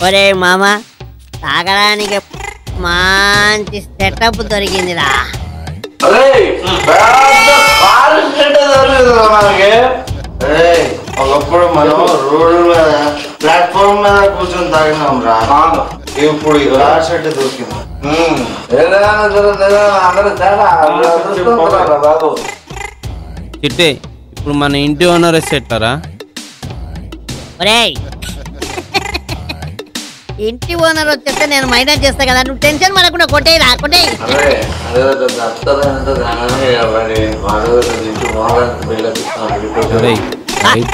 ఒరే మామ తాగడానికి మంచి సెటప్ దొరికిందిరా. ఒకప్పుడు మనం రోడ్డు మీద ప్లాట్ఫామ్ మీద కూర్చొని తాగినాం రా. ఇప్పుడు సెట్ దొరికింది. చిట్టే ఇప్పుడు మన ఇంటి ఓనర్ సెట్టారా? ఒరేయ్ ఇంటి ఓనర్ వచ్చేస్తే నేను మైంటైన్ చేస్తా కదా, నువ్వు టెన్షన్ పడకుండా కొట్టేయరా కొట్టేయి.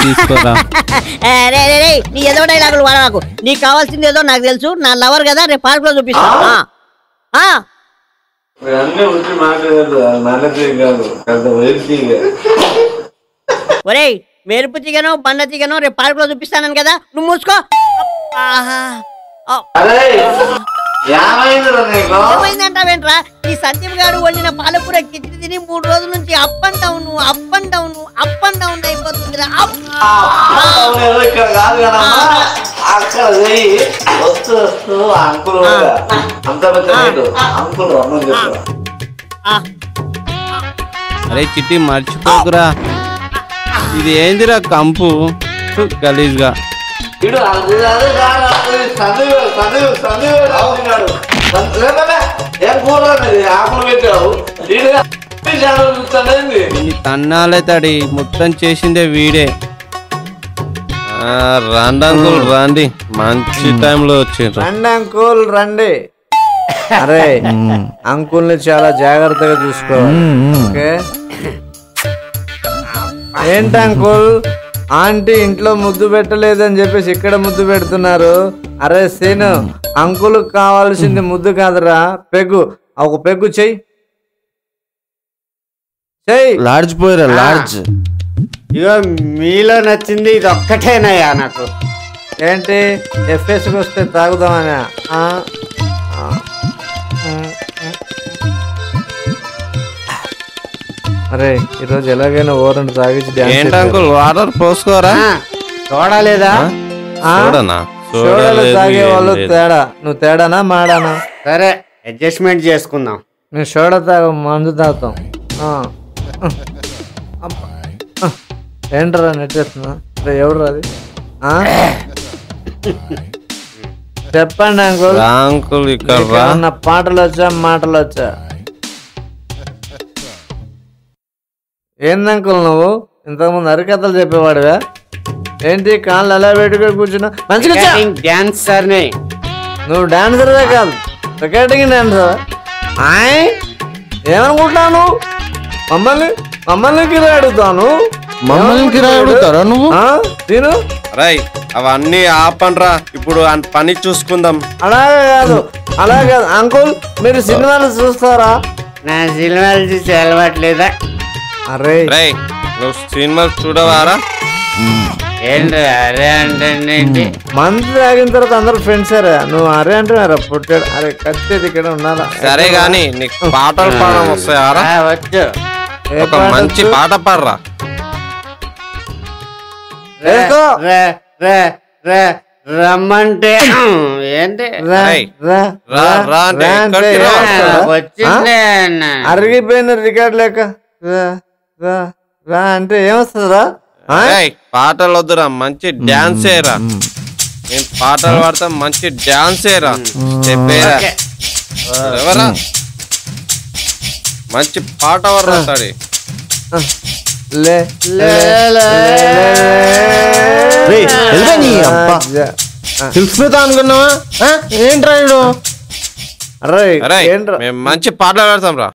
తీసుకోరా. నీ ఏదో డైలాగులు వాడకు, నీకు కావాల్సింది ఏదో నాకు తెలుసు, నా లవర్ కదా, రేపు పార్క్ లో చూపిస్తా. ఒరేయ్ మెరుపు తీగను బండ తీగను రేపు పార్క్ లో చూపిస్తాను కదా, నువ్వు మూసుకో. ఏమైందంటావేంట్రా? ఈ సందీప్ గారు వండిన పాలకూర కిచిడి తిని 3 రోజుల నుంచి అప్ అండ్ డౌన్ అయిపోతుందిరా. అరే చిట్టి మర్చిపోకురా, ఇది ఏందిరా కంపు గలీజ్గా. తన్నాలే తడి మొత్తం చేసిందే వీడే. రండి అంకుల్ రండి, మంచి టైంలో వచ్చిండ్రు. రండి అంకుల్ రండి. అరే అంకుల్ ని చాలా జాగ్రత్తగా చూసుకోవాలి. ఓకే ఏంటి అంకుల్ ఆంటీ ఇంట్లో ముద్దు పెట్టలేదని చెప్పేసి ఇక్కడ ముద్దు పెడుతున్నారు? అరే సీను అంకుల్ కావాల్సింది ముద్దు కాదురా, పెగ్గు. ఒక పెగ్గు చెయ్యి. లాడ్జ్ పోయిరా లాడ్జ్. ఇగో మీలో నచ్చింది ఇది ఒక్కటేనయ్యా నాకు. ఏంటి ఎఫ్ఎస్కి వస్తే తాగుదామని? అరే ఈరోజు ఎలాగైనా ఓరండి తాగించి ఏంటి అంకుల్ వాటర్ పోసుకోరా? చూడలేదా? చూడాలి తాగే వాళ్ళు తేడా. నువ్వు తేడానా మాడానా? సరే అడ్జస్ట్మెంట్ చేసుకుందాం. నేను సోడా తాగ మందు తాగుతాం. ఏంటరా నెట్టేస్తున్నా? ఎవరు అది? చెప్పండి అంకుల్. అంకుల్ ఇక్కడ నా పాటలు వచ్చా మాటలు వచ్చా? ఏందంకుల్ నువ్వు ఇంతకుముందు అరికథలు చెప్పేవాడువా? ఏంటి కాళ్ళు ఎలా పెట్టుకొని కూర్చున్నా? మంచిగా డాన్సర్ నువ్వు డాన్సర్వే కాదు, రికార్డింగ్ డాన్సర్. ఏమనుకుంటాను? మమ్మల్ని కిరాయి అడుగుతాను. మమ్మల్ని కిరాయి అడుగుతారా నువ్వు? నేను రై అవన్నీ ఆపండ్రా, ఇప్పుడు పని చూసుకుందాం. అలాగే కాదు అంకుల్, మీరు సినిమాలు చూస్తారా? నా సినిమాలు చూసి అలవాట్లేదా? అరే రై నువ్వు సినిమాలు చూడవారా? ఏంటి అరే అంటే మందు తాగిన తర్వాత అందరు ఫ్రెండ్స్ అరే. నువ్వు అరే అంటున్నారా? పుట్టాడు అరే కత్తేది ఇక్కడ ఉండాలా? సరే గాని నీకు పాటలు పాడడం వస్తాయారా? వచ్చు. ఒక మంచి పాట పాడరా. రమ్మంటే ఏంటి వచ్చిందే అరిగిపోయిన రికార్డ్ లేక రా అంటే ఏమొస్తుందిరా? పాటలు వద్దురా, మంచి డాన్స్ ఏరా. నేను పాటలు పాడతా, మంచి డాన్స్ ఏరా. చెప్పేరా ఎవరా? మంచి పాట వర్రా సరే. తెలిసిపోతా అనుకున్నావా? ఏంట్రా మేము మంచి పాటలు పాడతాం రా.